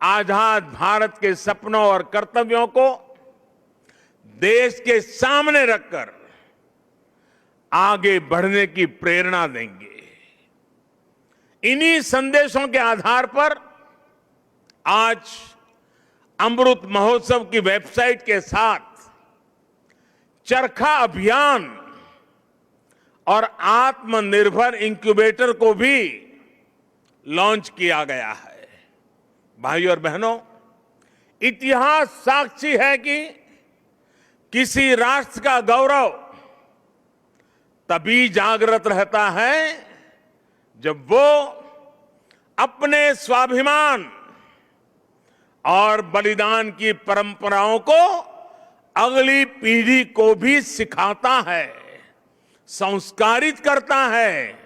आजाद भारत के सपनों और कर्तव्यों को देश के सामने रखकर आगे बढ़ने की प्रेरणा देंगे। इन्हीं संदेशों के आधार पर आज अमृत महोत्सव की वेबसाइट के साथ चरखा अभियान और आत्मनिर्भर इंक्यूबेटर को भी लॉन्च किया गया है। भाइयों और बहनों, इतिहास साक्षी है कि किसी राष्ट्र का गौरव तभी जागृत रहता है जब वो अपने स्वाभिमान और बलिदान की परंपराओं को अगली पीढ़ी को भी सिखाता है, संस्कारित करता है,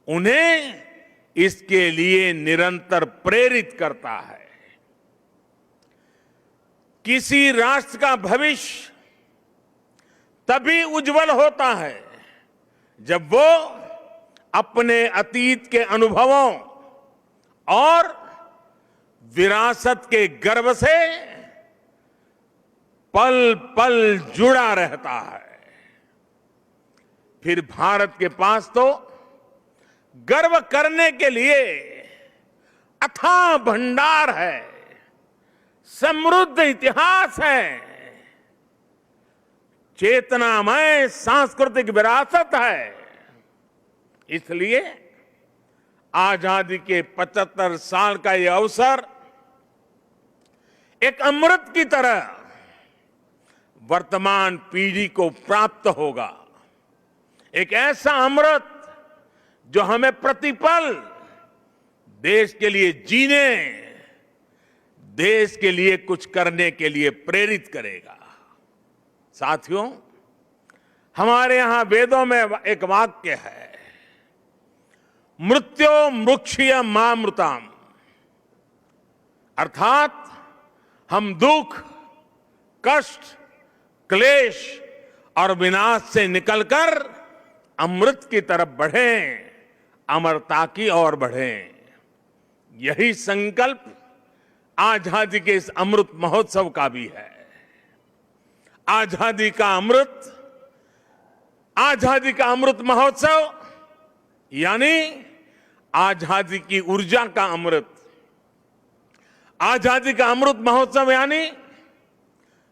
उन्हें इसके लिए निरंतर प्रेरित करता है। किसी राष्ट्र का भविष्य तभी उज्जवल होता है जब वो अपने अतीत के अनुभवों और विरासत के गर्व से पल पल जुड़ा रहता है। फिर भारत के पास तो गर्व करने के लिए अथाह भंडार है, समृद्ध इतिहास है, चेतनामय सांस्कृतिक विरासत है। इसलिए आजादी के 75 साल का यह अवसर एक अमृत की तरह वर्तमान पीढ़ी को प्राप्त होगा। एक ऐसा अमृत जो हमें प्रतिपल देश के लिए जीने, देश के लिए कुछ करने के लिए प्रेरित करेगा। साथियों, हमारे यहां वेदों में एक वाक्य है, मृत्यो मुक्षीय मामृताम, अर्थात हम दुख, कष्ट, क्लेश और विनाश से निकलकर अमृत की तरफ बढ़ें, अमरता की ओर बढ़ें। यही संकल्प आजादी के इस अमृत महोत्सव का भी है। आजादी का अमृत महोत्सव यानी आजादी की ऊर्जा का अमृत। आजादी का अमृत महोत्सव यानी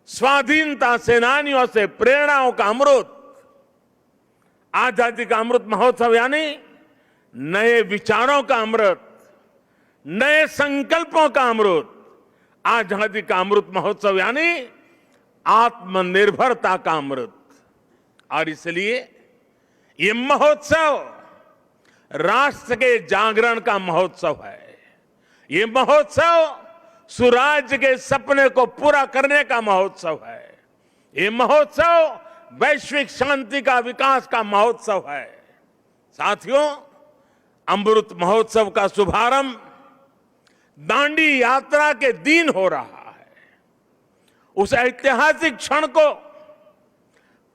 स्वाधीनता सेनानियों से प्रेरणाओं का अमृत। आजादी का अमृत महोत्सव यानी नए विचारों का अमृत, नए संकल्पों का अमृत। आजादी का अमृत महोत्सव यानी आत्मनिर्भरता का अमृत। और इसलिए ये महोत्सव राष्ट्र के जागरण का महोत्सव है। ये महोत्सव सुराज्य के सपने को पूरा करने का महोत्सव है। ये महोत्सव वैश्विक शांति का, विकास का महोत्सव है। साथियों, अमृत महोत्सव का शुभारंभ दांडी यात्रा के दिन हो रहा है। उस ऐतिहासिक क्षण को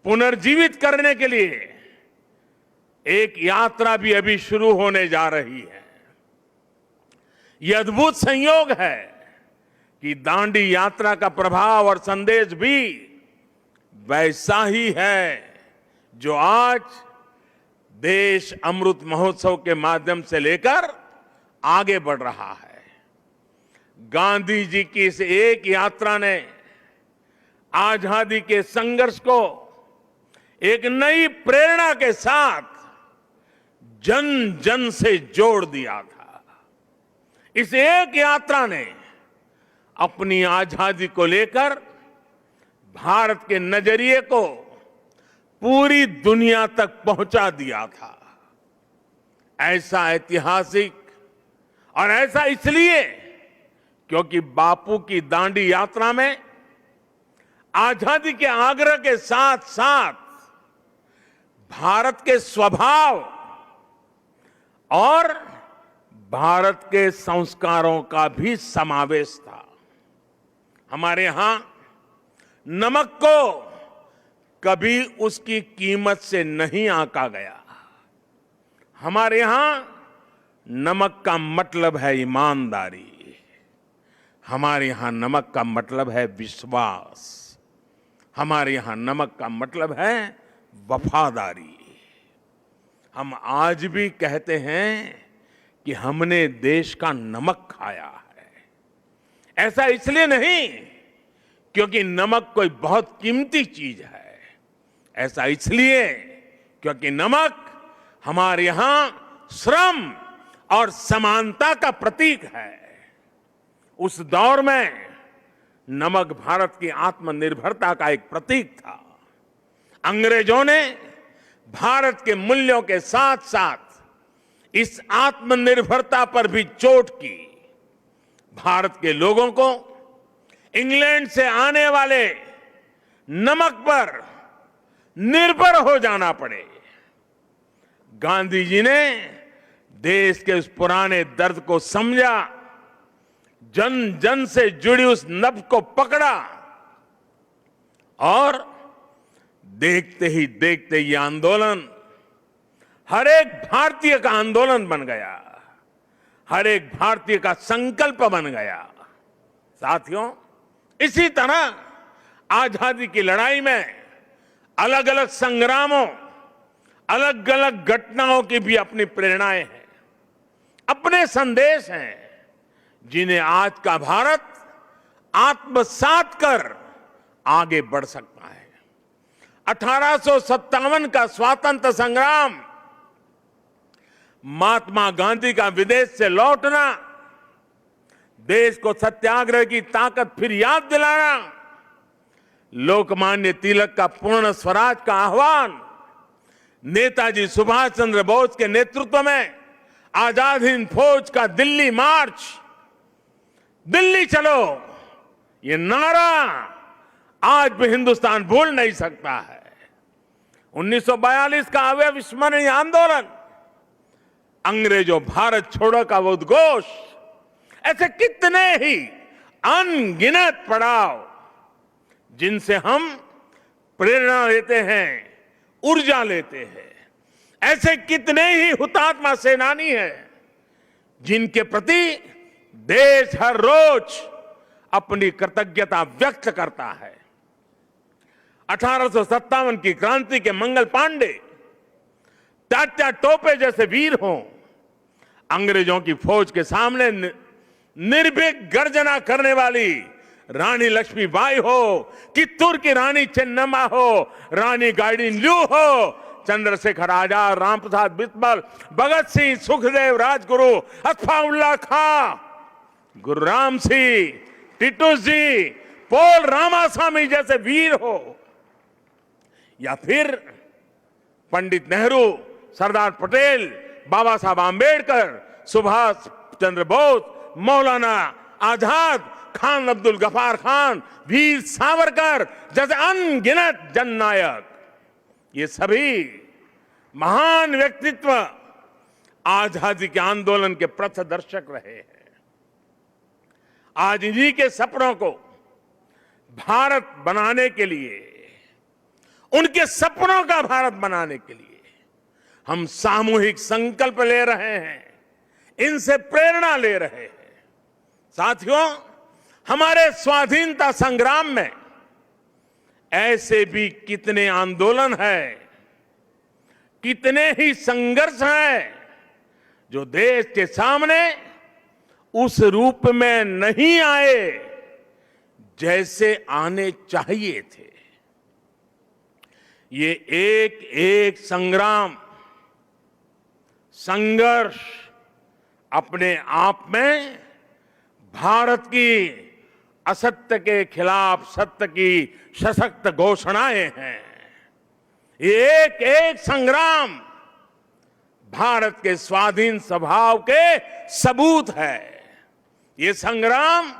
पुनर्जीवित करने के लिए एक यात्रा भी अभी शुरू होने जा रही है। यह अद्भुत संयोग है कि दांडी यात्रा का प्रभाव और संदेश भी वैसा ही है जो आज देश अमृत महोत्सव के माध्यम से लेकर आगे बढ़ रहा है। गांधी जी की इस एक यात्रा ने आजादी के संघर्ष को एक नई प्रेरणा के साथ जन जन से जोड़ दिया था। इस एक यात्रा ने अपनी आजादी को लेकर भारत के नजरिए को पूरी दुनिया तक पहुंचा दिया था। ऐसा ऐतिहासिक, और ऐसा इसलिए क्योंकि बापू की दांडी यात्रा में आजादी के आग्रह के साथ साथ भारत के स्वभाव और भारत के संस्कारों का भी समावेश था। हमारे यहां नमक को कभी उसकी कीमत से नहीं आंका गया। हमारे यहां नमक का मतलब है ईमानदारी, हमारे यहां नमक का मतलब है विश्वास, हमारे यहां नमक का मतलब है वफादारी। हम आज भी कहते हैं कि हमने देश का नमक खाया है। ऐसा इसलिए नहीं क्योंकि नमक कोई बहुत कीमती चीज है, ऐसा इसलिए क्योंकि नमक हमारे यहां श्रम और समानता का प्रतीक है। उस दौर में नमक भारत की आत्मनिर्भरता का एक प्रतीक था। अंग्रेजों ने भारत के मूल्यों के साथ साथ इस आत्मनिर्भरता पर भी चोट की। भारत के लोगों को इंग्लैंड से आने वाले नमक पर निर्भर हो जाना पड़े। गांधी जी ने देश के उस पुराने दर्द को समझा, जन जन से जुड़ी उस नब्ज को पकड़ा और देखते ही देखते ये आंदोलन हर एक भारतीय का आंदोलन बन गया, हर एक भारतीय का संकल्प बन गया। साथियों, इसी तरह आजादी की लड़ाई में अलग अलग संग्रामों, अलग अलग घटनाओं की भी अपनी प्रेरणाएं हैं, अपने संदेश हैं, जिन्हें आज का भारत आत्मसात कर आगे बढ़ सकता है। 1857 का स्वातंत्र्य संग्राम, महात्मा गांधी का विदेश से लौटना, देश को सत्याग्रह की ताकत फिर याद दिलाना, लोकमान्य तिलक का पूर्ण स्वराज का आह्वान, नेताजी सुभाष चंद्र बोस के नेतृत्व में आजाद हिंद फौज का दिल्ली मार्च, दिल्ली चलो, ये नारा आज भी हिंदुस्तान भूल नहीं सकता है। 1942 का अविस्मरणीय आंदोलन, अंग्रेजों भारत छोड़ो का वो उद्घोष, ऐसे कितने ही अनगिनत पड़ाव जिनसे हम प्रेरणा लेते हैं, ऊर्जा लेते हैं। ऐसे कितने ही हुतात्मा सेनानी हैं जिनके प्रति देश हर रोज अपनी कृतज्ञता व्यक्त करता है। 1857 की क्रांति के मंगल पांडे, तात्या टोपे जैसे वीर हों, अंग्रेजों की फौज के सामने निर्भीक गर्जना करने वाली रानी लक्ष्मीबाई हो, कित्तूर की रानी चेन्नम्मा हो, रानी गाइडिनल्यू हो, चंद्रशेखर आजाद, रामप्रसाद बिस्मिल, भगत सिंह, सुखदेव, राजगुरु, अत्फाउल्लाह खां, गुरुराम सिंह, टिटू जी, पोल रामास्वामी जैसे वीर हो, या फिर पंडित नेहरू, सरदार पटेल, बाबा साहब आंबेडकर, सुभाष चंद्र बोस, मौलाना आजाद, खान अब्दुल गफार खान, वीर सावरकर जैसे अनगिनत जननायक, ये सभी महान व्यक्तित्व आजादी के आंदोलन के पथदर्शक रहे हैं। आज इन्हीं के सपनों को भारत बनाने के लिए, उनके सपनों का भारत बनाने के लिए हम सामूहिक संकल्प ले रहे हैं, इनसे प्रेरणा ले रहे हैं। साथियों, हमारे स्वाधीनता संग्राम में ऐसे भी कितने आंदोलन हैं, कितने ही संघर्ष हैं जो देश के सामने उस रूप में नहीं आए जैसे आने चाहिए थे। ये एक एक संग्राम, संघर्ष अपने आप में भारत की असत्य के खिलाफ सत्य की सशक्त घोषणाएं हैं। ये एक एक संग्राम भारत के स्वाधीन स्वभाव के सबूत है। ये संग्राम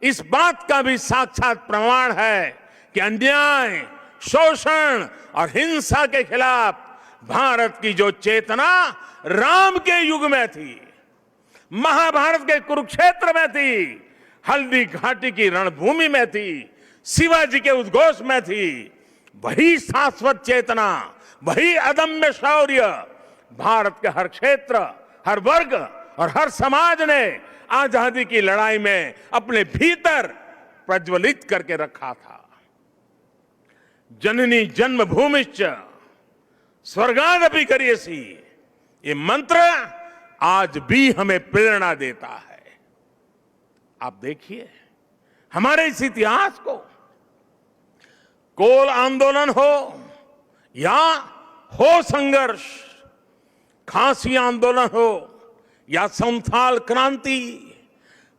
इस बात का भी साक्षात प्रमाण है कि अन्याय, शोषण और हिंसा के खिलाफ भारत की जो चेतना राम के युग में थी, महाभारत के कुरुक्षेत्र में थी, हल्दी घाटी की रणभूमि में थी, शिवाजी के उद्घोष में थी, वही शाश्वत चेतना, वही अदम्य शौर्य भारत के हर क्षेत्र, हर वर्ग और हर समाज ने आजादी की लड़ाई में अपने भीतर प्रज्वलित करके रखा था। जननी जन्मभूमिश्च स्वर्गादपि गरीयसी, ये मंत्र आज भी हमें प्रेरणा देता है। आप देखिए हमारे इस इतिहास को, कोल आंदोलन हो या हो संघर्ष, खांसी आंदोलन हो या संथाल क्रांति,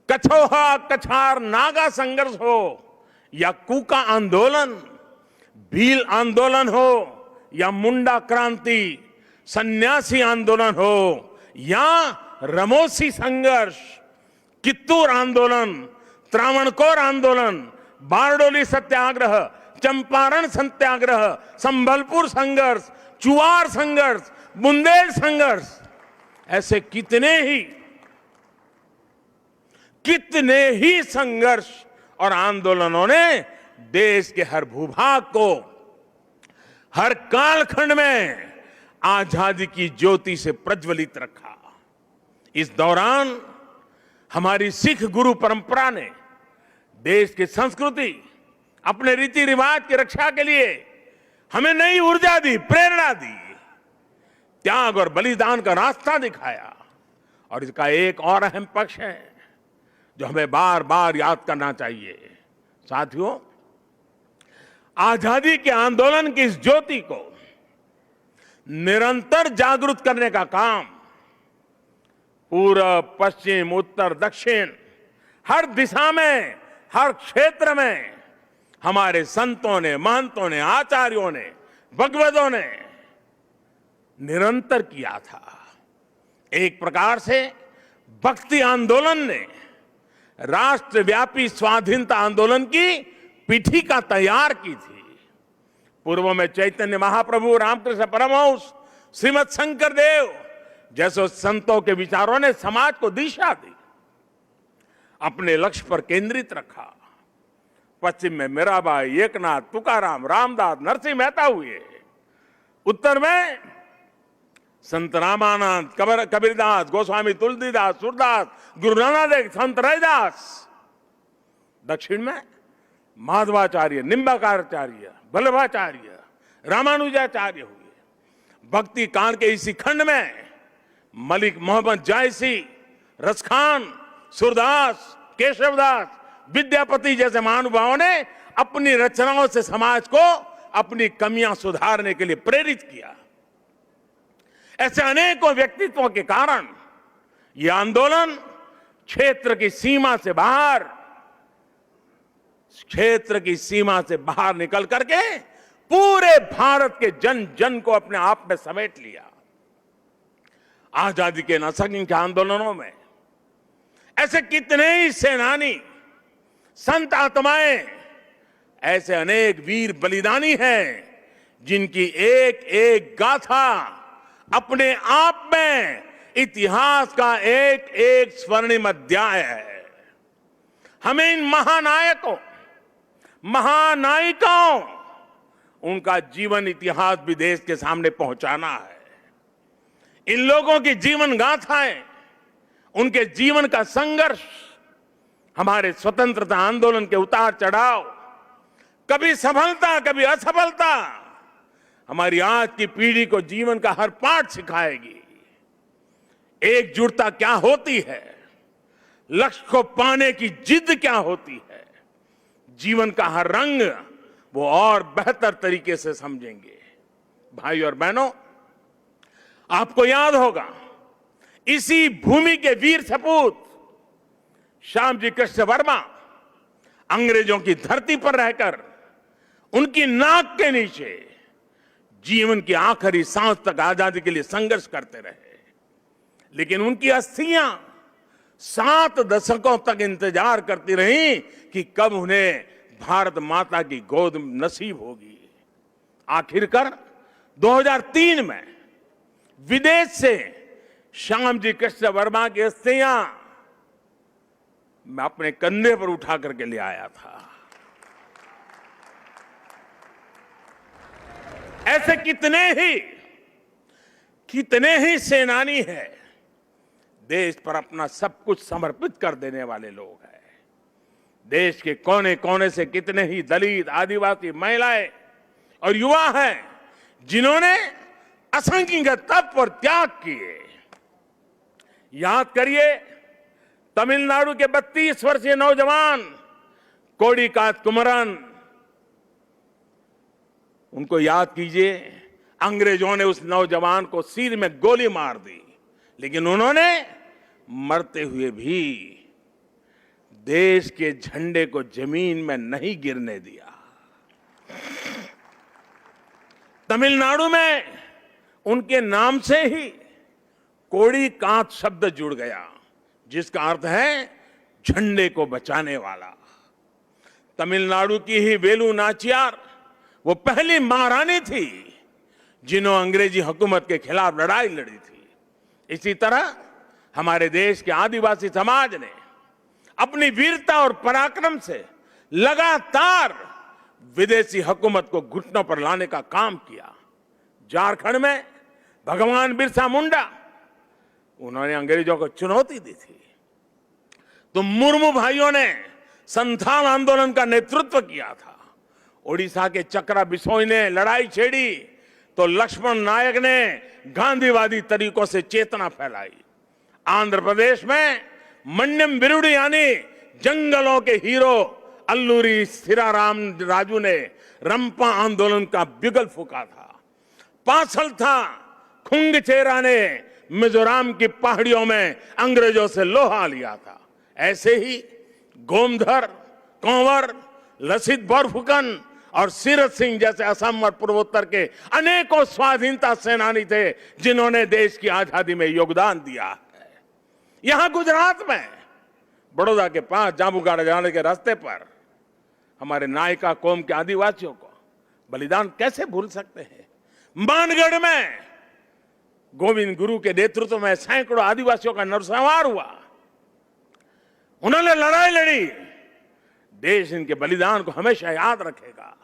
कछोहा कछार नागा संघर्ष हो या कूका आंदोलन, भील आंदोलन हो या मुंडा क्रांति, सन्यासी आंदोलन हो या रमोसी संघर्ष, कित्तूर आंदोलन, त्रावणकोर आंदोलन, बारडोली सत्याग्रह, चंपारण सत्याग्रह, संबलपुर संघर्ष, चुआर संघर्ष, बुंदेल संघर्ष, ऐसे कितने ही संघर्ष और आंदोलनों ने देश के हर भूभाग को, हर कालखंड में आजादी की ज्योति से प्रज्वलित रखा। इस दौरान हमारी सिख गुरु परंपरा ने देश की संस्कृति, अपने रीति रिवाज की रक्षा के लिए हमें नई ऊर्जा दी, प्रेरणा दी, त्याग और बलिदान का रास्ता दिखाया। और इसका एक और अहम पक्ष है जो हमें बार बार याद करना चाहिए। साथियों, आजादी के आंदोलन की इस ज्योति को निरंतर जागृत करने का काम पूर्व, पश्चिम, उत्तर, दक्षिण, हर दिशा में, हर क्षेत्र में हमारे संतों ने, महंतों ने, आचार्यों ने, भगवतों ने निरंतर किया था। एक प्रकार से भक्ति आंदोलन ने राष्ट्रव्यापी स्वाधीनता आंदोलन की पीठिका तैयार की थी। पूर्व में चैतन्य महाप्रभु, रामकृष्ण परमहंस, श्रीमद शंकर देव जैसे संतों के विचारों ने समाज को दिशा दी, अपने लक्ष्य पर केंद्रित रखा। पश्चिम में मीराबाई, एकनाथ, तुकाराम, रामदास, नरसिंह मेहता हुए। उत्तर में संत रामानंद, कबीरदास, गोस्वामी तुलसीदास, सूरदास, गुरु नानक देव, संत रैदास। दक्षिण में माधवाचार्य, निम्बाकारचार्य, वल्लभाचार्य, रामानुजाचार्य हुए। भक्ति काल के इसी खंड में मलिक मोहम्मद जायसी, रसखान, सूरदास, केशवदास, विद्यापति जैसे महानुभावों ने अपनी रचनाओं से समाज को अपनी कमियां सुधारने के लिए प्रेरित किया। ऐसे अनेकों व्यक्तित्वों के कारण यह आंदोलन क्षेत्र की सीमा से बाहर निकल करके पूरे भारत के जन जन को अपने आप में समेट लिया। आजादी के असंख्य आंदोलनों में ऐसे कितने ही सेनानी, संत आत्माएं, ऐसे अनेक वीर बलिदानी हैं जिनकी एक एक गाथा अपने आप में इतिहास का एक एक स्वर्णिम अध्याय है। हमें इन महानायकों, महानायिकाओं, उनका जीवन इतिहास भी देश के सामने पहुंचाना है। इन लोगों की जीवन गाथाएं, उनके जीवन का संघर्ष, हमारे स्वतंत्रता आंदोलन के उतार चढ़ाव, कभी सफलता कभी असफलता, हमारी आज की पीढ़ी को जीवन का हर पाठ सिखाएगी। एकजुटता क्या होती है, लक्ष्य को पाने की जिद क्या होती है, जीवन का हर रंग वो और बेहतर तरीके से समझेंगे। भाई और बहनों, आपको याद होगा इसी भूमि के वीर सपूत श्यामजी कृष्ण वर्मा अंग्रेजों की धरती पर रहकर उनकी नाक के नीचे जीवन की आखिरी सांस तक आजादी के लिए संघर्ष करते रहे। लेकिन उनकी अस्थियां 7 दशकों तक इंतजार करती रहीं कि कब उन्हें भारत माता की गोद नसीब होगी। आखिरकार 2003 में विदेश से श्यामजी कृष्ण वर्मा की अस्थियां मैं अपने कंधे पर उठा करके ले आया था। ऐसे कितने ही सेनानी हैं देश पर अपना सब कुछ समर्पित कर देने वाले लोग हैं। देश के कोने कोने से कितने ही दलित, आदिवासी, महिलाएं और युवा हैं जिन्होंने असंख्य तप और त्याग किए। याद करिए, तमिलनाडु के 32 वर्षीय नौजवान कोडिकात कुमरन, उनको याद कीजिए। अंग्रेजों ने उस नौजवान को सिर में गोली मार दी, लेकिन उन्होंने मरते हुए भी देश के झंडे को जमीन में नहीं गिरने दिया। तमिलनाडु में उनके नाम से ही कोडिकात शब्द जुड़ गया, जिसका अर्थ है झंडे को बचाने वाला। तमिलनाडु की ही वेलु नाचियार वो पहली महारानी थी जिन्होंने अंग्रेजी हुकूमत के खिलाफ लड़ाई लड़ी थी। इसी तरह हमारे देश के आदिवासी समाज ने अपनी वीरता और पराक्रम से लगातार विदेशी हुकूमत को घुटनों पर लाने का काम किया। झारखंड में भगवान बिरसा मुंडा, उन्होंने अंग्रेजों को चुनौती दी थी। तो मुर्मू भाइयों ने संथाल आंदोलन का नेतृत्व किया था। ओडिशा के चक्रा बिसोई ने लड़ाई छेड़ी तो लक्ष्मण नायक ने गांधीवादी तरीकों से चेतना फैलाई। आंध्र प्रदेश में मन्यम बिरुडी यानी जंगलों के हीरो अल्लूरी सीराराम राजू ने रंपा आंदोलन का बिगुल फूंका था। पासल था खुंगचेरा ने मिजोरम की पहाड़ियों में अंग्रेजों से लोहा लिया था। ऐसे ही गोमधर, कंवर, लसित बोरफुकन और सीरत सिंह जैसे असम और पूर्वोत्तर के अनेकों स्वाधीनता सेनानी थे जिन्होंने देश की आजादी में योगदान दिया है। यहां गुजरात में बड़ौदा के पास जांबुगाड़ा जाने के रास्ते पर हमारे नायका कौम के आदिवासियों को बलिदान कैसे भूल सकते हैं। मानगढ़ में गोविंद गुरु के नेतृत्व में सैकड़ों आदिवासियों का नरसंहार हुआ। उन्होंने लड़ाई लड़ी। देश इनके बलिदान को हमेशा याद रखेगा।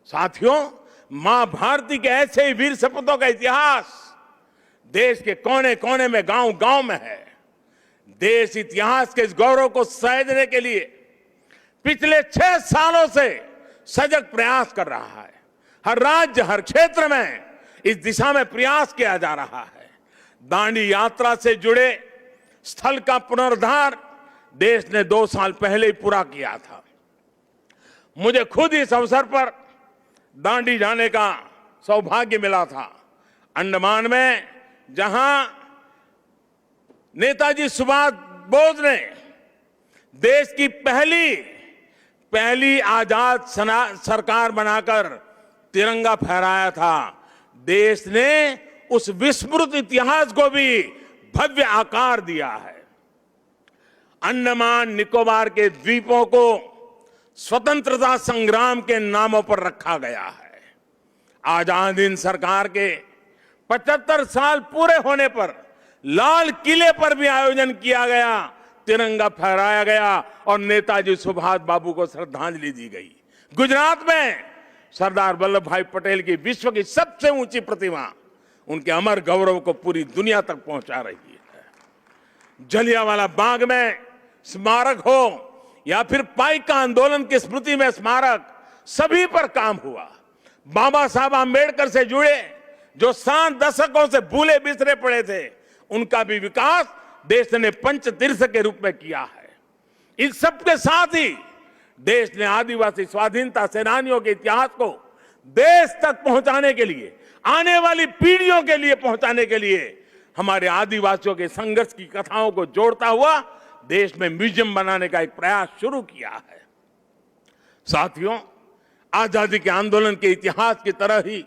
साथियों, मां भारती के ऐसे ही वीर सपूतों का इतिहास देश के कोने कोने में, गांव गांव में है। देश इतिहास के इस गौरव को सहेजने के लिए पिछले 6 सालों से सजग प्रयास कर रहा है। हर राज्य, हर क्षेत्र में इस दिशा में प्रयास किया जा रहा है। दांडी यात्रा से जुड़े स्थल का पुनरुद्धार देश ने 2 साल पहले ही पूरा किया था। मुझे खुद इस अवसर पर दांडी जाने का सौभाग्य मिला था। अंडमान में जहां नेताजी सुभाष बोस ने देश की पहली आजाद सरकार बनाकर तिरंगा फहराया था, देश ने उस विस्मृत इतिहास को भी भव्य आकार दिया है। अंडमान निकोबार के द्वीपों को स्वतंत्रता संग्राम के नामों पर रखा गया है। आजाद हिंद सरकार के 75 साल पूरे होने पर लाल किले पर भी आयोजन किया गया, तिरंगा फहराया गया और नेताजी सुभाष बाबू को श्रद्धांजलि दी गई। गुजरात में सरदार वल्लभ भाई पटेल की विश्व की सबसे ऊंची प्रतिमा उनके अमर गौरव को पूरी दुनिया तक पहुंचा रही है। जलियांवाला बाग में स्मारक हो या फिर पाइका आंदोलन की स्मृति में स्मारक, सभी पर काम हुआ। बाबा साहब आंबेडकर से जुड़े जो 7 दशकों से भूले बिसरे पड़े थे, उनका भी विकास देश ने पंचतीर्थ के रूप में किया है। इस सब के साथ ही देश ने आदिवासी स्वाधीनता सेनानियों के इतिहास को देश तक पहुंचाने के लिए, आने वाली पीढ़ियों के लिए पहुंचाने के लिए हमारे आदिवासियों के संघर्ष की कथाओं को जोड़ता हुआ देश में म्यूजियम बनाने का एक प्रयास शुरू किया है। साथियों, आजादी के आंदोलन के इतिहास की तरह ही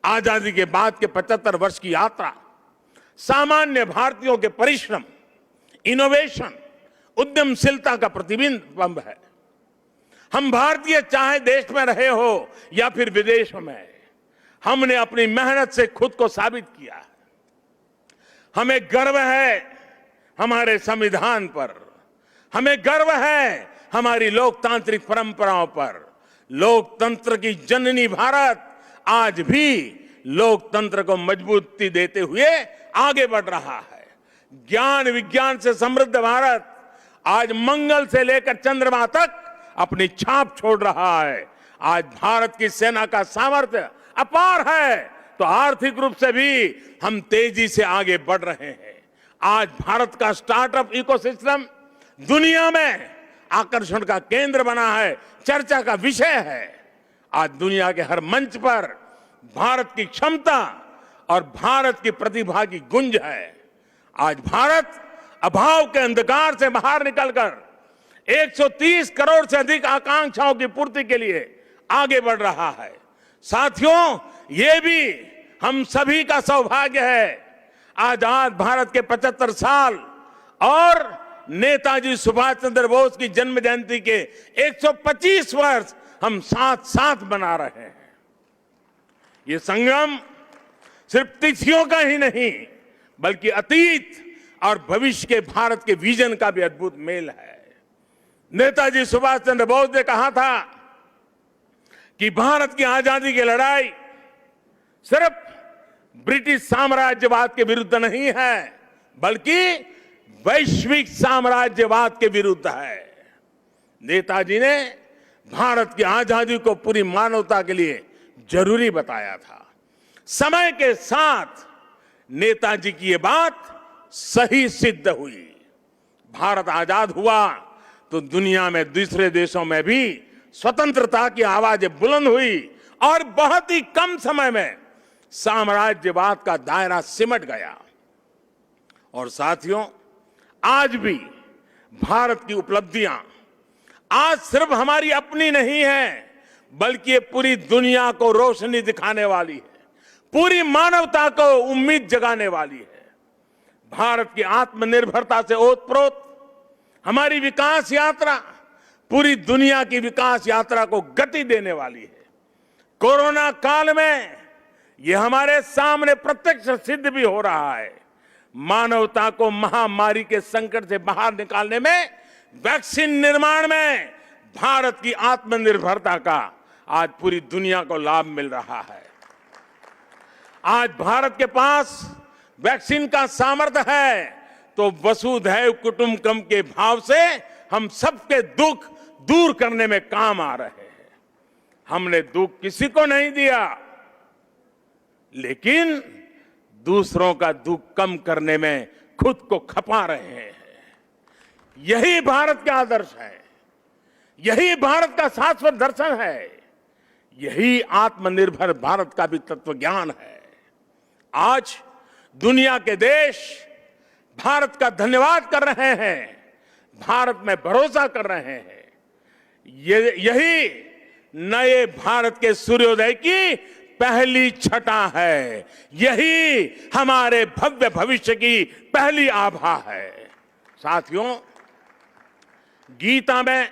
आजादी के बाद के 75 वर्ष की यात्रा सामान्य भारतीयों के परिश्रम, इनोवेशन, उद्यमशीलता का प्रतिबिंब है। हम भारतीय चाहे देश में रहे हो या फिर विदेशों में, हमने अपनी मेहनत से खुद को साबित किया है। हमें गर्व है हमारे संविधान पर, हमें गर्व है हमारी लोकतांत्रिक परंपराओं पर। लोकतंत्र की जननी भारत आज भी लोकतंत्र को मजबूती देते हुए आगे बढ़ रहा है। ज्ञान विज्ञान से समृद्ध भारत आज मंगल से लेकर चंद्रमा तक अपनी छाप छोड़ रहा है। आज भारत की सेना का सामर्थ्य अपार है, तो आर्थिक रूप से भी हम तेजी से आगे बढ़ रहे हैं। आज भारत का स्टार्टअप इकोसिस्टम दुनिया में आकर्षण का केंद्र बना है, चर्चा का विषय है। आज दुनिया के हर मंच पर भारत की क्षमता और भारत की प्रतिभा की गूंज है। आज भारत अभाव के अंधकार से बाहर निकलकर 130 करोड़ से अधिक आकांक्षाओं की पूर्ति के लिए आगे बढ़ रहा है। साथियों, ये भी हम सभी का सौभाग्य है। आजाद भारत के 75 साल और नेताजी सुभाष चंद्र बोस की जन्म जयंती के 125 वर्ष हम साथ साथ मना रहे हैं। ये संगम सिर्फ तिथियों का ही नहीं, बल्कि अतीत और भविष्य के भारत के विजन का भी अद्भुत मेल है। नेताजी सुभाष चंद्र बोस ने कहा था कि भारत की आजादी की लड़ाई सिर्फ ब्रिटिश साम्राज्यवाद के विरुद्ध नहीं है, बल्कि वैश्विक साम्राज्यवाद के विरुद्ध है। नेताजी ने भारत की आजादी को पूरी मानवता के लिए जरूरी बताया था। समय के साथ नेताजी की ये बात सही सिद्ध हुई। भारत आजाद हुआ तो दुनिया में दूसरे देशों में भी स्वतंत्रता की आवाजें बुलंद हुई और बहुत ही कम समय में साम्राज्यवाद का दायरा सिमट गया। और साथियों, आज भी भारत की उपलब्धियां आज सिर्फ हमारी अपनी नहीं है, बल्कि ये पूरी दुनिया को रोशनी दिखाने वाली है, पूरी मानवता को उम्मीद जगाने वाली है। भारत की आत्मनिर्भरता से ओतप्रोत हमारी विकास यात्रा पूरी दुनिया की विकास यात्रा को गति देने वाली है। कोरोना काल में यह हमारे सामने प्रत्यक्ष सिद्ध भी हो रहा है। मानवता को महामारी के संकट से बाहर निकालने में, वैक्सीन निर्माण में भारत की आत्मनिर्भरता का आज पूरी दुनिया को लाभ मिल रहा है। आज भारत के पास वैक्सीन का सामर्थ्य है, तो वसुधैव कुटुंबकम के भाव से हम सबके दुख दूर करने में काम आ रहे हैं। हमने दुख किसी को नहीं दिया, लेकिन दूसरों का दुख कम करने में खुद को खपा रहे हैं। यही भारत का आदर्श है, यही भारत का शाश्वत दर्शन है, यही आत्मनिर्भर भारत का भी तत्व ज्ञान है। आज दुनिया के देश भारत का धन्यवाद कर रहे हैं, भारत में भरोसा कर रहे हैं। यही नए भारत के सूर्योदय की पहली छटा है, यही हमारे भव्य भविष्य की पहली आभा है। साथियों, गीता में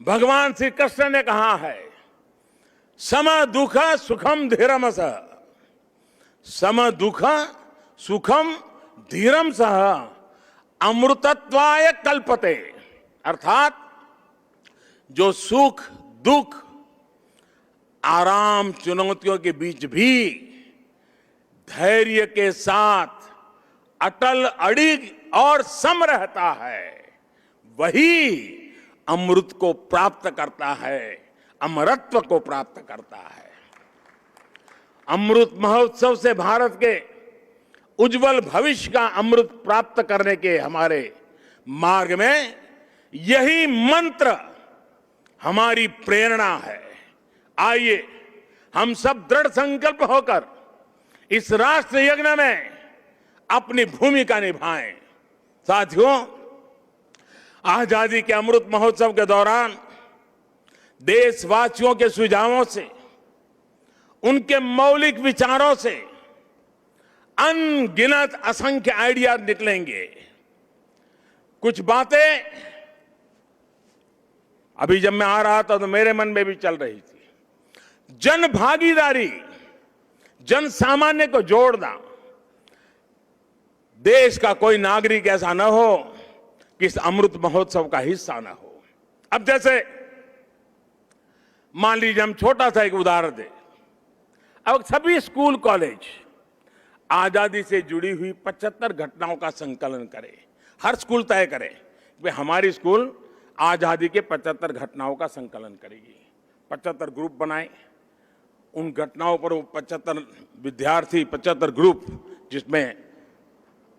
भगवान श्री कृष्ण ने कहा है, सम दुख सुखम धीरम सह, सम दुख सुखम धीरम सह अमृतत्वाय कल्पते। अर्थात जो सुख दुख आराम चुनौतियों के बीच भी धैर्य के साथ अटल अड़िग और सम रहता है, वही अमृत को प्राप्त करता है, अमरत्व को प्राप्त करता है। अमृत महोत्सव से भारत के उज्जवल भविष्य का अमृत प्राप्त करने के हमारे मार्ग में यही मंत्र हमारी प्रेरणा है। आइए हम सब दृढ़ संकल्प होकर इस राष्ट्र यज्ञ में अपनी भूमिका निभाएं। साथियों, आजादी के अमृत महोत्सव के दौरान देशवासियों के सुझावों से, उनके मौलिक विचारों से अनगिनत असंख्य आइडिया निकलेंगे। कुछ बातें अभी जब मैं आ रहा था तो मेरे मन में भी चल रही थी। जन भागीदारी, जन सामान्य को जोड़ना। देश का कोई नागरिक ऐसा न हो कि इस अमृत महोत्सव का हिस्सा न हो। अब जैसे मान लीजिए हम छोटा सा एक उदाहरण दें, अब सभी स्कूल कॉलेज आजादी से जुड़ी हुई 75 घटनाओं का संकलन करें। हर स्कूल तय करे कि हमारी स्कूल आजादी के 75 घटनाओं का संकलन करेगी। 75 ग्रुप बनाए, उन घटनाओं पर वो 75 विद्यार्थी, 75 ग्रुप, जिसमें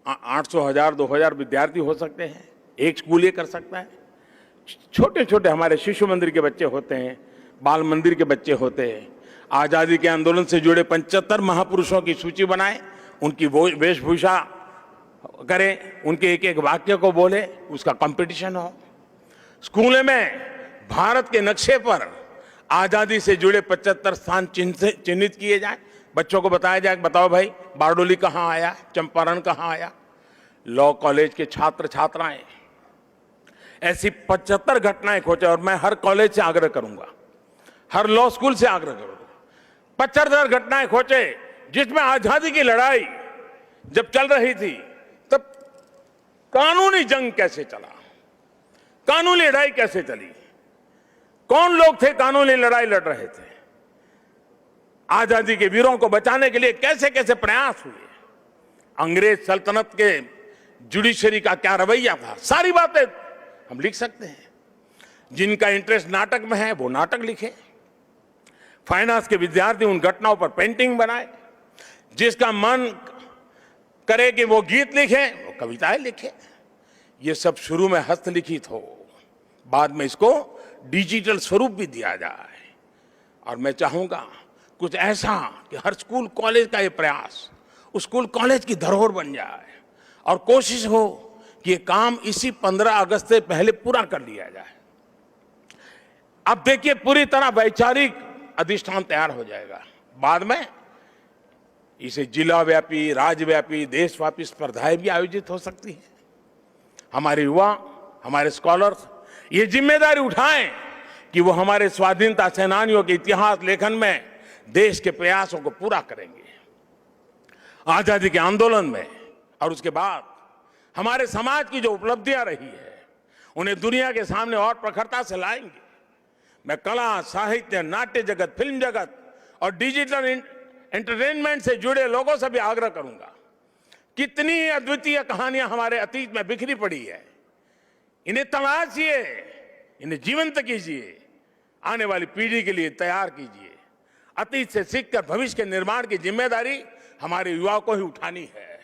800, 1000, 2000 विद्यार्थी हो सकते हैं। एक स्कूल ये कर सकता है। छोटे छोटे हमारे शिशु मंदिर के बच्चे होते हैं, बाल मंदिर के बच्चे होते हैं। आजादी के आंदोलन से जुड़े 75 महापुरुषों की सूची बनाए, उनकी वेशभूषा करें, उनके एक एक वाक्य को बोले, उसका कंपटीशन हो। स्कूल में भारत के नक्शे पर आजादी से जुड़े 75 स्थान चिन्हित किए जाए, बच्चों को बताया जाए, बताओ भाई बारडोली कहाँ आया, चंपारण कहाँ आया। लॉ कॉलेज के छात्र छात्राएं ऐसी 75 घटनाएं खोजे, और मैं हर कॉलेज से आग्रह करूंगा, हर लॉ स्कूल से आग्रह करूंगा, 75 घटनाएं खोजे जिसमें आजादी की लड़ाई जब चल रही थी तब कानूनी जंग कैसे चला, कानूनी लड़ाई कैसे चली, कौन लोग थे कानूनी लड़ाई लड़ रहे थे, आजादी के वीरों को बचाने के लिए कैसे कैसे प्रयास हुए, अंग्रेज सल्तनत के जुडिशरी का क्या रवैया था, सारी बातें हम लिख सकते हैं। जिनका इंटरेस्ट नाटक में है वो नाटक लिखे, फाइनेंस के विद्यार्थी उन घटनाओं पर पेंटिंग बनाए, जिसका मन करे कि वो गीत लिखे वो कविताएं लिखे। ये सब शुरू में हस्तलिखित हो, बाद में इसको डिजिटल स्वरूप भी दिया जाए। और मैं चाहूंगा कुछ ऐसा कि हर स्कूल कॉलेज का ये प्रयास उस स्कूल कॉलेज की धरोहर बन जाए, और कोशिश हो कि ये काम इसी 15 अगस्त से पहले पूरा कर लिया जाए। अब देखिए पूरी तरह वैचारिक अधिष्ठान तैयार हो जाएगा, बाद में इसे जिला व्यापी, राज्यव्यापी, देशव्यापी स्पर्धाएं भी आयोजित हो सकती हैं। हमारे युवा, हमारे स्कॉलर्स ये जिम्मेदारी उठाएं कि वो हमारे स्वाधीनता सेनानियों के इतिहास लेखन में देश के प्रयासों को पूरा करेंगे। आजादी के आंदोलन में और उसके बाद हमारे समाज की जो उपलब्धियां रही है उन्हें दुनिया के सामने और प्रखरता से लाएंगे। मैं कला, साहित्य, नाट्य जगत, फिल्म जगत और डिजिटल एंटरटेनमेंट से जुड़े लोगों से भी आग्रह करूंगा, कितनी अद्वितीय कहानियां हमारे अतीत में बिखरी पड़ी है, इन्हें तलाशिए, इन्हें जीवंत कीजिए, आने वाली पीढ़ी के लिए तैयार कीजिए। अतीत से सीखकर भविष्य के निर्माण की जिम्मेदारी हमारे युवाओं को ही उठानी है।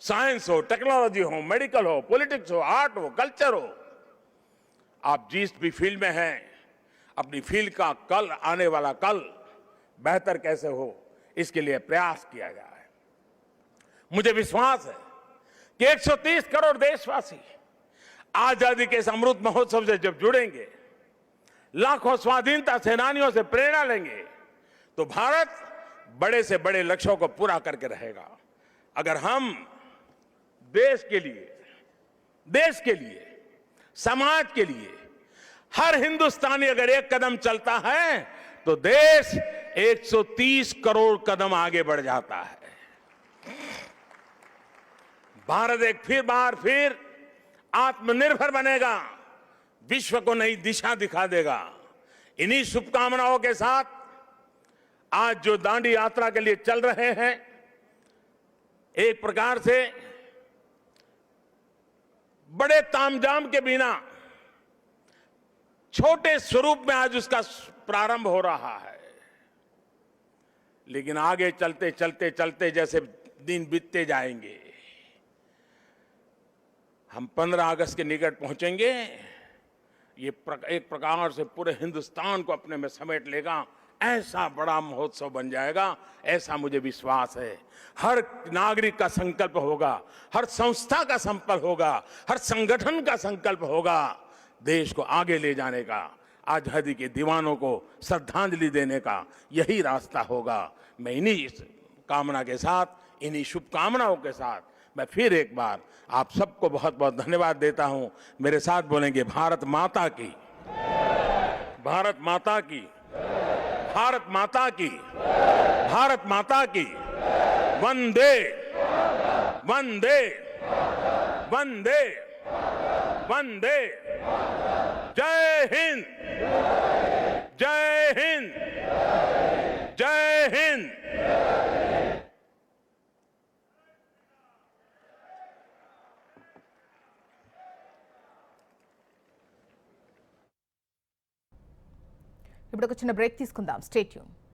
साइंस हो, टेक्नोलॉजी हो, मेडिकल हो, पॉलिटिक्स हो, आर्ट हो, कल्चर हो, आप जिस भी फील्ड में हैं, अपनी फील्ड का कल, आने वाला कल बेहतर कैसे हो, इसके लिए प्रयास किया जाए। मुझे विश्वास है कि 130 करोड़ देशवासी आजादी के इस अमृत महोत्सव से जब जुड़ेंगे, लाखों स्वाधीनता सेनानियों से प्रेरणा लेंगे, तो भारत बड़े से बड़े लक्ष्यों को पूरा करके रहेगा। अगर हम देश के लिए, समाज के लिए, हर हिंदुस्तानी अगर एक कदम चलता है तो देश 130 करोड़ कदम आगे बढ़ जाता है। भारत एक बार फिर आत्मनिर्भर बनेगा, विश्व को नई दिशा दिखा देगा। इन्हीं शुभकामनाओं के साथ आज जो दांडी यात्रा के लिए चल रहे हैं, एक प्रकार से बड़े तामझाम के बिना छोटे स्वरूप में आज उसका प्रारंभ हो रहा है, लेकिन आगे चलते चलते चलते जैसे दिन बीतते जाएंगे, हम 15 अगस्त के निकट पहुंचेंगे। ये एक प्रकार से पूरे हिंदुस्तान को अपने में समेट लेगा, ऐसा बड़ा महोत्सव बन जाएगा, ऐसा मुझे विश्वास है। हर नागरिक का संकल्प होगा, हर संस्था का संकल्प होगा, हर संगठन का संकल्प होगा, देश को आगे ले जाने का, आजादी के दीवानों को श्रद्धांजलि देने का यही रास्ता होगा। मैं इन्हीं कामना के साथ, इन्हीं शुभकामनाओं के साथ मैं फिर एक बार आप सबको बहुत बहुत धन्यवाद देता हूं। मेरे साथ बोलेंगे भारत माता की, भारत माता की। भारत माता की, भारत माता की। वंदे वंदे वंदे वंदे। जय हिंद, जय हिंद, जय हिंद। ఇప్పుడు ఒక చిన్న బ్రేక్ తీసుకుందాం. Stay tune.